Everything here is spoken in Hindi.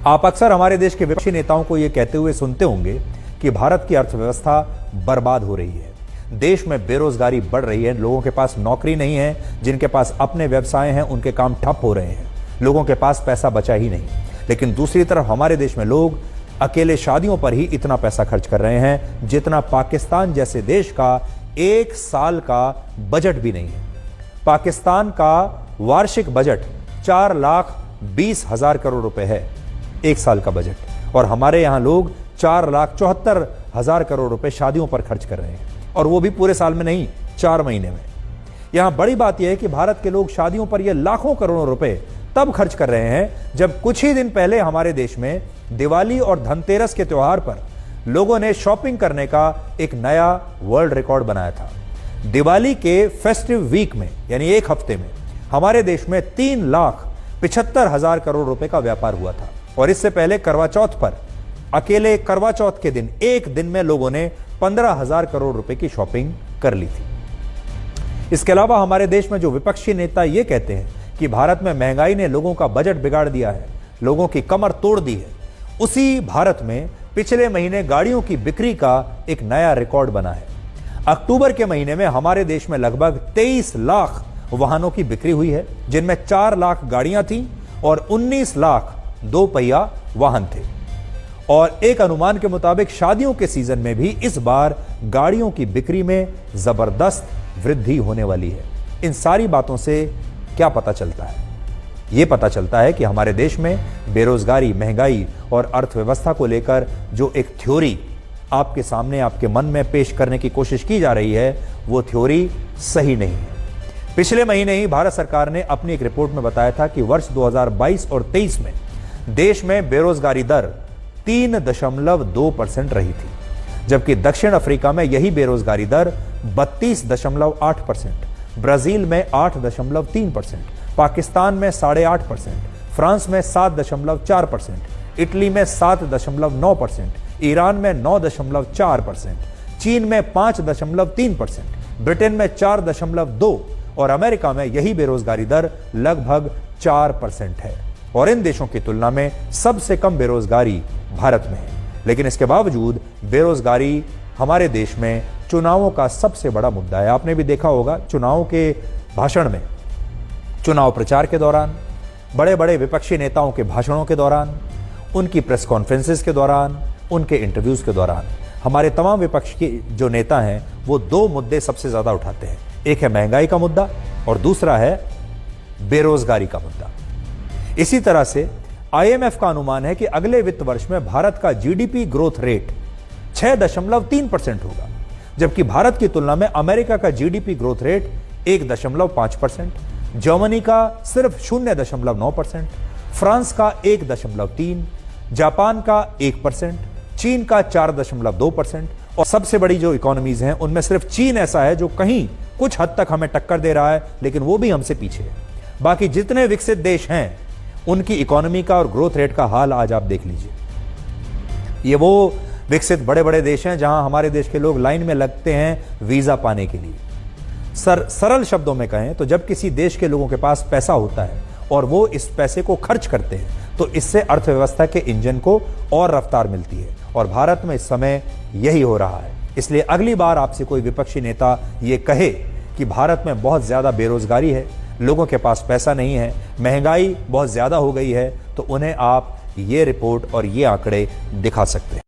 आप अक्सर हमारे देश के विपक्षी नेताओं को यह कहते हुए सुनते होंगे कि भारत की अर्थव्यवस्था बर्बाद हो रही है, देश में बेरोजगारी बढ़ रही है, लोगों के पास नौकरी नहीं है, जिनके पास अपने व्यवसाय हैं उनके काम ठप हो रहे हैं, लोगों के पास पैसा बचा ही नहीं। लेकिन दूसरी तरफ हमारे देश में लोग अकेले शादियों पर ही इतना पैसा खर्च कर रहे हैं जितना पाकिस्तान जैसे देश का एक साल का बजट भी नहीं है। पाकिस्तान का वार्षिक बजट 4,20,000 करोड़ रुपए है, एक साल का बजट, और हमारे यहां लोग 4,74,000 करोड़ रुपए शादियों पर खर्च कर रहे हैं, और वो भी पूरे साल में नहीं, 4 महीने में। यहां बड़ी बात यह है कि भारत के लोग शादियों पर ये लाखों करोड़ों रुपए तब खर्च कर रहे हैं जब कुछ ही दिन पहले हमारे देश में दिवाली और धनतेरस के त्योहार पर लोगों ने शॉपिंग करने का एक नया वर्ल्ड रिकॉर्ड बनाया था। दिवाली के फेस्टिव वीक में, यानी एक हफ्ते में, हमारे देश में 3,75,000 करोड़ रुपए का व्यापार हुआ था। और इससे पहले करवा चौथ पर, अकेले करवा चौथ के दिन, एक दिन में लोगों ने 15,000 करोड़ रुपए की शॉपिंग कर ली थी। इसके अलावा हमारे देश में जो विपक्षी नेता ये कहते हैं कि भारत में महंगाई ने लोगों का बजट बिगाड़ दिया है, लोगों की कमर तोड़ दी है, उसी भारत में पिछले महीने गाड़ियों की बिक्री का एक नया रिकॉर्ड बना है। अक्टूबर के महीने में हमारे देश में लगभग 23 लाख वाहनों की बिक्री हुई है, जिनमें 4 लाख गाड़ियां थीं और 19 लाख 2 पहिया वाहन थे। और एक अनुमान के मुताबिक शादियों के सीजन में भी इस बार गाड़ियों की बिक्री में जबरदस्त वृद्धि होने वाली है। इन सारी बातों से क्या पता चलता है? यह पता चलता है कि हमारे देश में बेरोजगारी, महंगाई और अर्थव्यवस्था को लेकर जो एक थ्योरी आपके सामने, आपके मन में पेश करने की कोशिश की जा रही है, वो थ्योरी सही नहीं है। पिछले महीने ही भारत सरकार ने अपनी एक रिपोर्ट में बताया था कि वर्ष 2022 और 23 में देश में बेरोजगारी दर 3.2% रही थी, जबकि दक्षिण अफ्रीका में यही बेरोजगारी दर 32.8%, ब्राजील में 8.3%, पाकिस्तान में 8.5%, फ्रांस में 7.4%, इटली में 7.9%, ईरान में 9.4%, चीन में 5.3%, ब्रिटेन में 4.2% और अमेरिका में यही बेरोजगारी दर लगभग 4% है। और इन देशों की तुलना में सबसे कम बेरोजगारी भारत में है। लेकिन इसके बावजूद बेरोजगारी हमारे देश में चुनावों का सबसे बड़ा मुद्दा है। आपने भी देखा होगा, चुनाव के भाषण में, चुनाव प्रचार के दौरान, बड़े बड़े विपक्षी नेताओं के भाषणों के दौरान, उनकी प्रेस कॉन्फ्रेंसेस के दौरान, उनके इंटरव्यूज के दौरान हमारे तमाम विपक्ष के जो नेता हैं वो 2 मुद्दे सबसे ज्यादा उठाते हैं। एक है महंगाई का मुद्दा और दूसरा है बेरोजगारी का मुद्दा। इसी तरह से IMF का अनुमान है कि अगले वित्त वर्ष में भारत का GDP ग्रोथ रेट 6.3% होगा, जबकि भारत की तुलना में अमेरिका का GDP ग्रोथ रेट 1.5%, जर्मनी का सिर्फ 0.9%, फ्रांस का 1.3%, जापान का 1%, चीन का 4.2%, और सबसे बड़ी जो इकोनॉमीज हैं उनमें सिर्फ चीन ऐसा है जो कहीं कुछ हद तक हमें टक्कर दे रहा है, लेकिन वो भी हमसे पीछे है। बाकी जितने विकसित देश हैं उनकी इकोनॉमी का और ग्रोथ रेट का हाल आज आप देख लीजिए। ये वो विकसित बड़े बड़े देश हैं जहां हमारे देश के लोग लाइन में लगते हैं वीजा पाने के लिए। सरल शब्दों में कहें तो जब किसी देश के लोगों के पास पैसा होता है और वो इस पैसे को खर्च करते हैं तो इससे अर्थव्यवस्था के इंजन को और रफ्तार मिलती है, और भारत में इस समय यही हो रहा है। इसलिए अगली बार आपसे कोई विपक्षी नेता ये कहे कि भारत में बहुत ज्यादा बेरोजगारी है, लोगों के पास पैसा नहीं है, महंगाई बहुत ज्यादा हो गई है, तो उन्हें आप ये रिपोर्ट और ये आंकड़े दिखा सकते हैं।